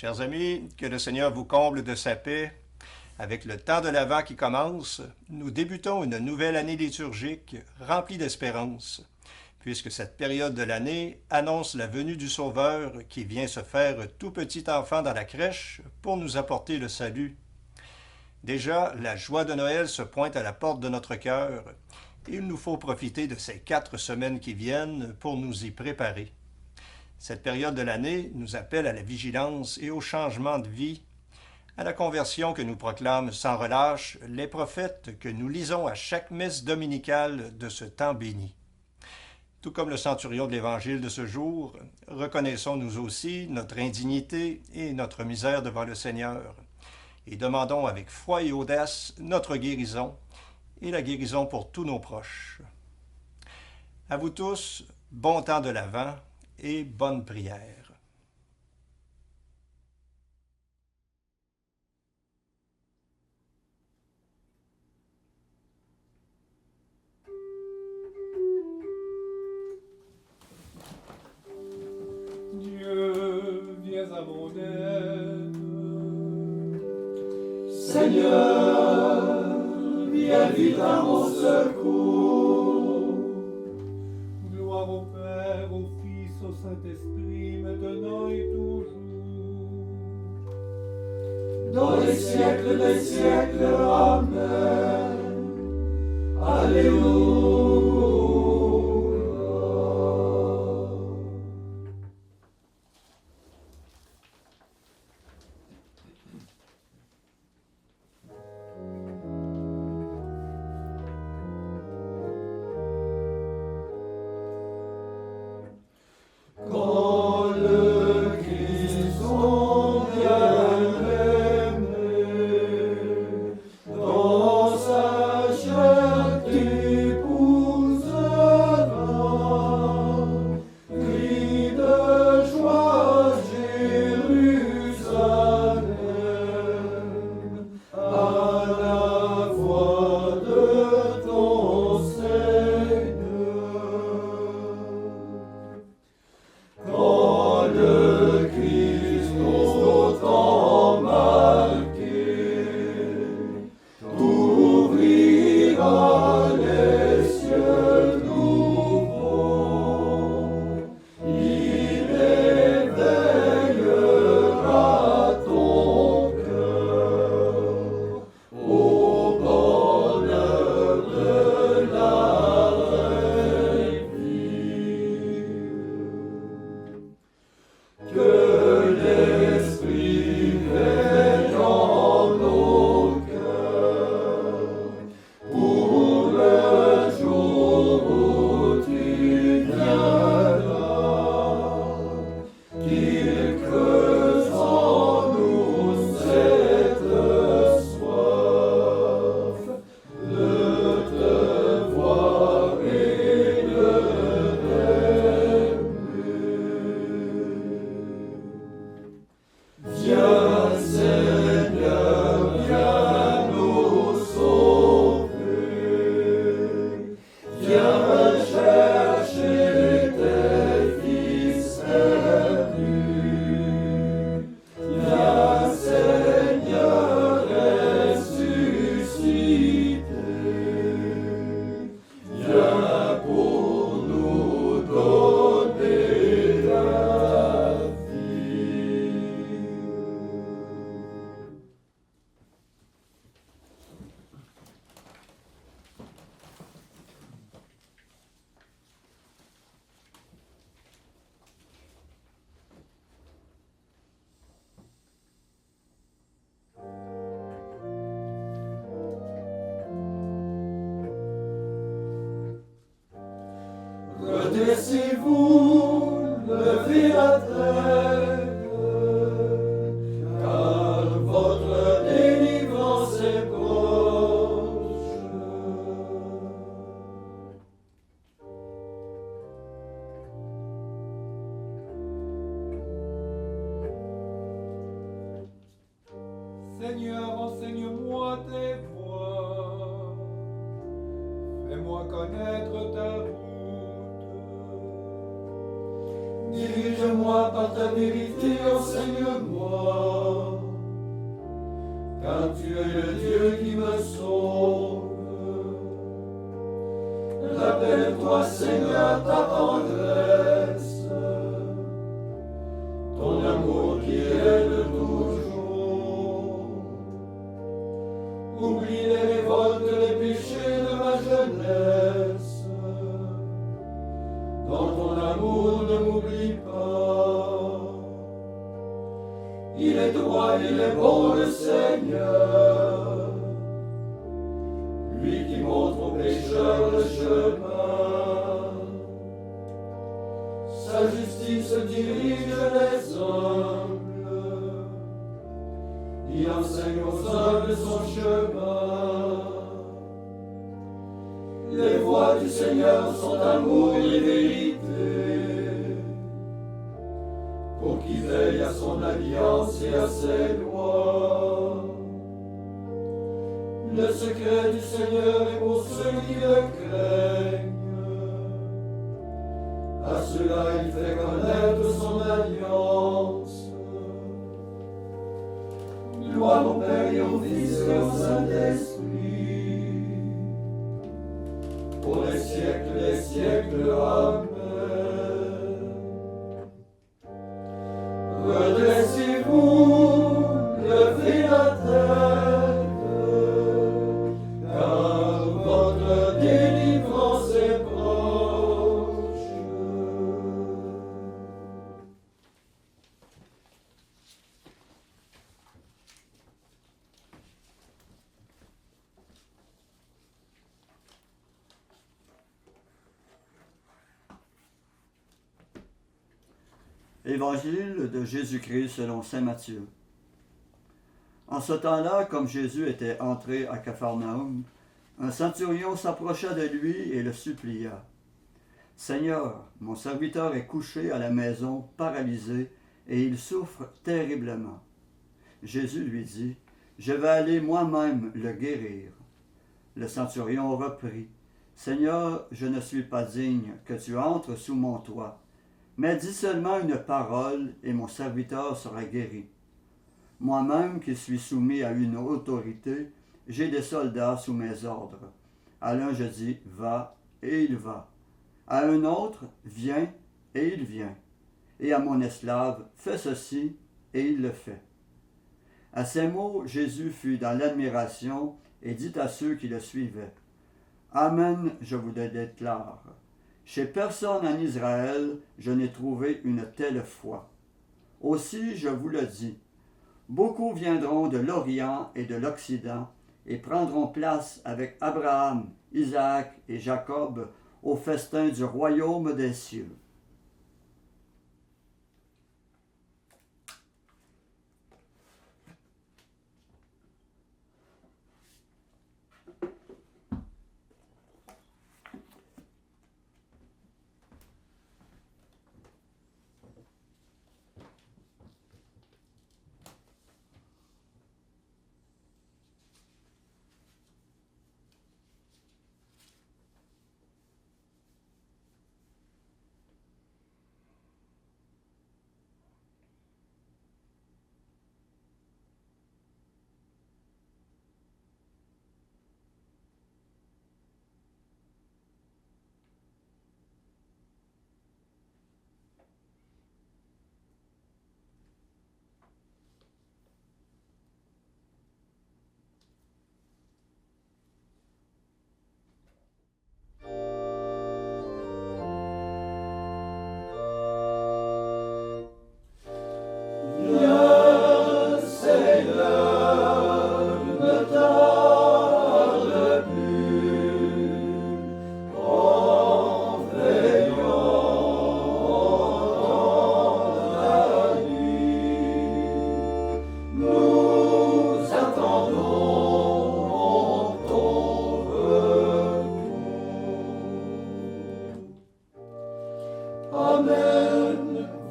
Chers amis, que le Seigneur vous comble de sa paix. Avec le temps de l'Avent qui commence, nous débutons une nouvelle année liturgique remplie d'espérance, puisque cette période de l'année annonce la venue du Sauveur qui vient se faire tout petit enfant dans la crèche pour nous apporter le salut. Déjà, la joie de Noël se pointe à la porte de notre cœur, et il nous faut profiter de ces 4 semaines qui viennent pour nous y préparer. Cette période de l'année nous appelle à la vigilance et au changement de vie, à la conversion que nous proclament sans relâche les prophètes que nous lisons à chaque messe dominicale de ce temps béni. Tout comme le centurion de l'Évangile de ce jour, reconnaissons nous aussi notre indignité et notre misère devant le Seigneur, et demandons avec foi et audace notre guérison et la guérison pour tous nos proches. À vous tous, bon temps de l'Avent et bonne prière. Dieu, viens à mon aide. Seigneur, viens vite à mon secours. Gloire au Père, au Fils, au Saint-Esprit, maintenant et toujours. Dans les siècles des siècles, Amen. Alléluia. Quand le Christ son bien-aimé dans sa chair t'épousera, crie de joie Jérusalem, à la voix de ton Seigneur. Quand le Christ au temps marqué ouvrira les cieux nouveaux, il éveillera ton cœur au bonheur de la que l'Esprit veille en nos cœurs pour le jour où tu viendras, qu'il creuse en nous cette soif de te voir et de viens Seigneur, viens nous sauver, viens chercher tes fils perdus, viens Seigneur ressusciter, viens pour nous donner la vie. Redressez-vous, levez la tête, car votre délivrance est proche. Seigneur, enseigne-moi tes voies. Fais-moi connaître ta route. Dirige-moi par ta vérité, enseigne-moi, car tu es le Dieu qui me sauve. Rappelle-toi, Seigneur, ta tendresse, ton amour qui est de toujours. Oublie les révoltes, les péchés de ma jeunesse. Dans ton amour, ne m'oublie pas. Il est droit, il est bon, le Seigneur, lui qui montre aux pécheurs le chemin. Sa justice dirige les humbles, il enseigne aux humbles son chemin. Les voies du Seigneur sont amour et vérité, pour qui veille à son alliance et à ses lois. Le secret du Seigneur est pour ceux qui le craignent, à ceux-là il fait connaître son alliance. Gloire au Père et au Fils et au Saint-Esprit, pour les siècles des siècles. Amen. Redressez-vous, levez la tête, car votre délivrance est proche. Évangile de Jésus-Christ selon saint Matthieu. En ce temps-là, comme Jésus était entré à Capharnaüm, un centurion s'approcha de lui et le supplia. « Seigneur, mon serviteur est couché à la maison, paralysé, et il souffre terriblement. » Jésus lui dit, « Je vais aller moi-même le guérir. » Le centurion reprit, « Seigneur, je ne suis pas digne que tu entres sous mon toit. Mais dis seulement une parole, et mon serviteur sera guéri. Moi-même qui suis soumis à une autorité, j'ai des soldats sous mes ordres. À l'un je dis, va, et il va. À un autre, viens, et il vient. Et à mon esclave, fais ceci, et il le fait. » À ces mots, Jésus fut dans l'admiration, et dit à ceux qui le suivaient, « Amen, je vous le déclare. Chez personne en Israël, je n'ai trouvé une telle foi. Aussi, je vous le dis, beaucoup viendront de l'Orient et de l'Occident et prendront place avec Abraham, Isaac et Jacob au festin du royaume des cieux. »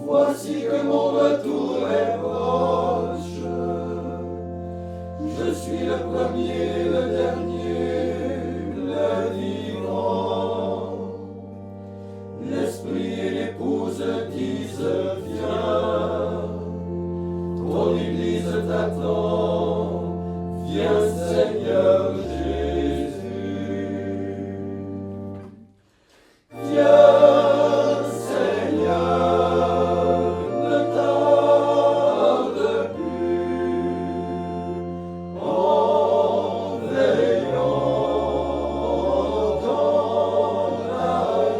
Voici que mon retour est proche. Je suis le premier, le dernier, le vivant. L'esprit et l'épouse tous disent viens. Ton Église t'attend, viens Seigneur Jésus. Viens Seigneur, ne tarde plus, en veillant dans la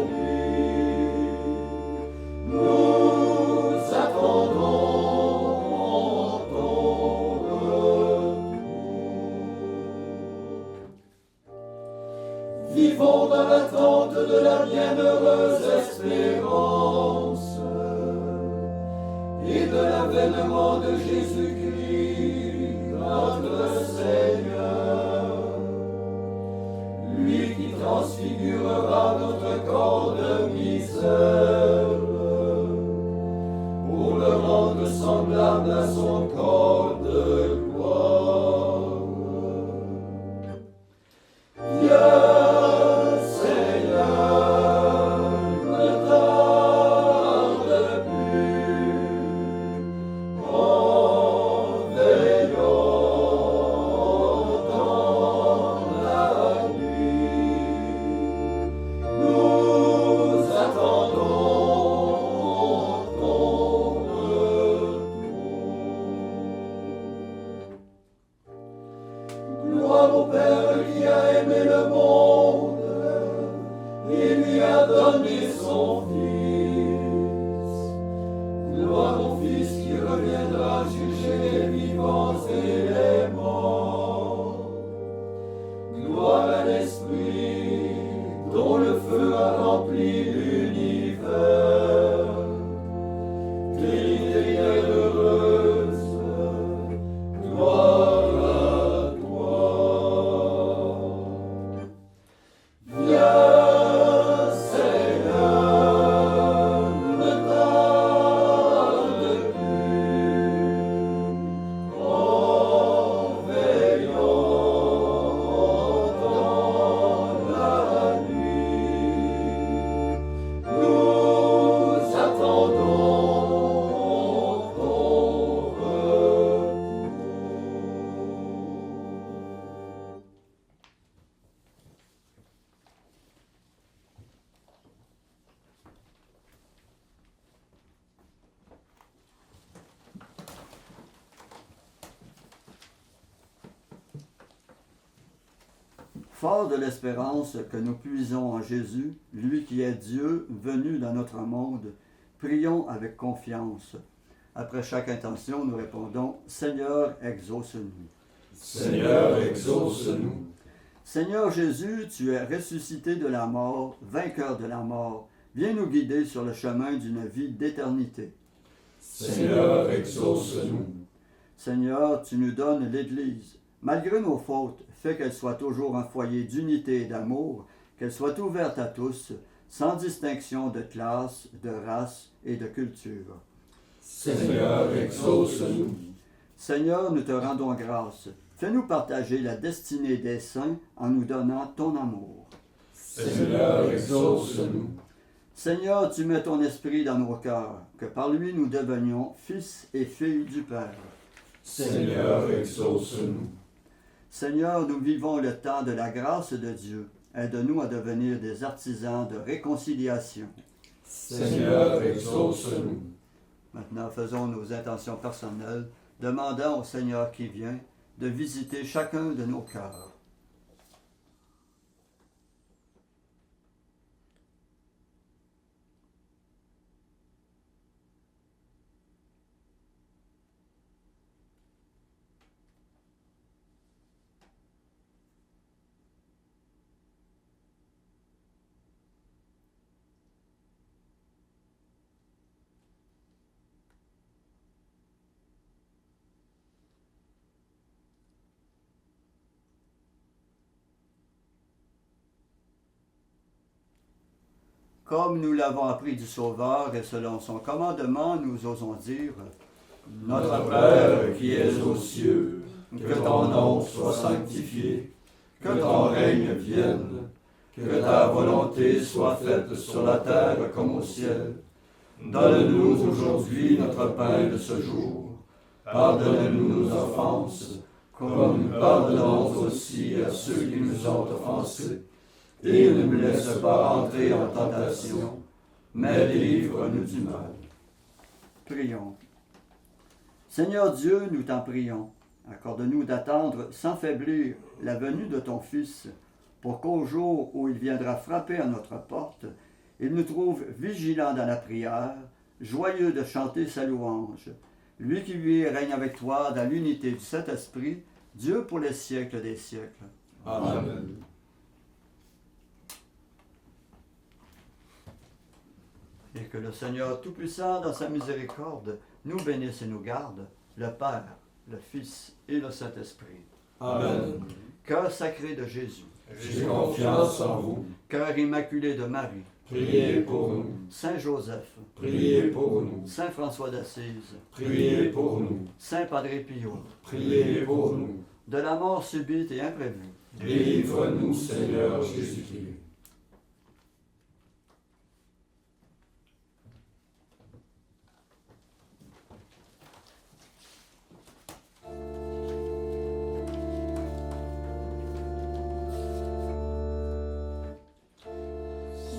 nuit. Nous attendons ton retour. Vivons dans l'attente de la bienheureuse espérance et de l'avènement de Jésus-Christ, notre Seigneur. Lui qui transfigurera notre corps de misère pour le rendre semblable à son corps de gloire. Viens, Seigneur, ne tarde plus, en veillant dans la nuit. Nous attendons ton retour. Gloire au Père qui a aimé le monde et lui a donné son Fils. Gloire au Fils qui reviendra juger les vivants et les morts. Gloire à l'Esprit dont le feu a rempli l'univers. Trinité heureuse, gloire à toi. Viens, Seigneur, ne tarde plus, en veillant dans la nuit. Nous attendons ton retour. Fort de l'espérance que nous puisons en Jésus, lui qui est Dieu venu dans notre monde, prions avec confiance. Après chaque intention, nous répondons « Seigneur, exauce-nous ». Seigneur, exauce-nous. Seigneur Jésus, tu es ressuscité de la mort, vainqueur de la mort. Viens nous guider sur le chemin d'une vie d'éternité. Seigneur, exauce-nous. Seigneur, tu nous donnes l'Église. Malgré nos fautes, fais qu'elle soit toujours un foyer d'unité et d'amour, qu'elle soit ouverte à tous, sans distinction de classe, de race et de culture. Seigneur, exauce-nous. Seigneur, nous te rendons grâce. Fais-nous partager la destinée des saints en nous donnant ton amour. Seigneur, exauce-nous. Seigneur, tu mets ton esprit dans nos cœurs, que par lui nous devenions fils et filles du Père. Seigneur, exauce-nous. Seigneur, nous vivons le temps de la grâce de Dieu. Aide-nous à devenir des artisans de réconciliation. Seigneur, exauce-nous. Maintenant, faisons nos intentions personnelles, demandant au Seigneur qui vient de visiter chacun de nos cœurs. Comme nous l'avons appris du Sauveur et selon son commandement, nous osons dire « Notre Père qui es aux cieux, que ton nom soit sanctifié, que ton règne vienne, que ta volonté soit faite sur la terre comme au ciel. Donne-nous aujourd'hui notre pain de ce jour. Pardonne-nous nos offenses, comme nous pardonnons aussi à ceux qui nous ont offensés. Et ne nous laisse pas entrer en tentation, mais délivre-nous du mal. Prions. Seigneur Dieu, nous t'en prions. Accorde-nous d'attendre sans faiblir la venue de ton Fils, pour qu'au jour où il viendra frapper à notre porte, il nous trouve vigilants dans la prière, joyeux de chanter sa louange. Lui qui vit et règne avec toi dans l'unité du Saint-Esprit, Dieu pour les siècles des siècles. Amen. Et que le Seigneur Tout-Puissant, dans sa miséricorde, nous bénisse et nous garde, le Père, le Fils et le Saint-Esprit. Amen. Cœur sacré de Jésus, J'ai confiance en vous. cœur immaculé de Marie, Priez pour nous. Saint Joseph, Priez pour nous. Saint François d'Assise, Priez pour nous. Saint Padre Pio, Priez pour nous. de la mort subite et imprévue, Délivre-nous, Seigneur Jésus-Christ.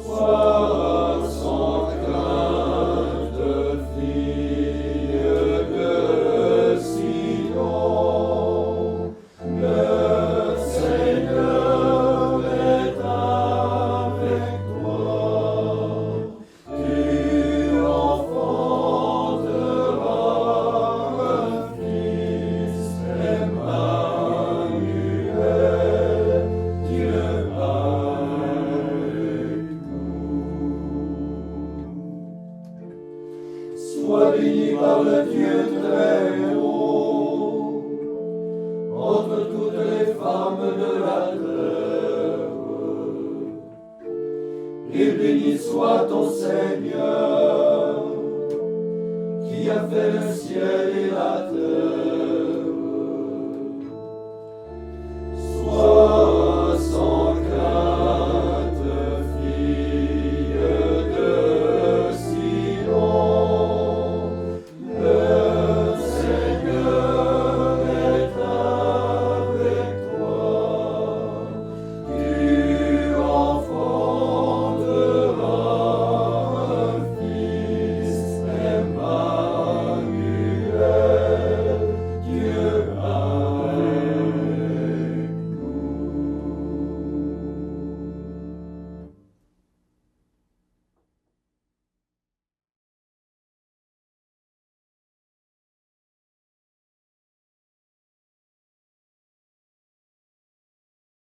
Sois sans crainte, fille de Sion, le Seigneur est avec toi. Tu enfanteras un fils, Emmanuel, Dieu avec nous. Sois béni par le Dieu très haut, entre toutes les femmes de la terre. Et béni soit ton Seigneur, qui a fait le ciel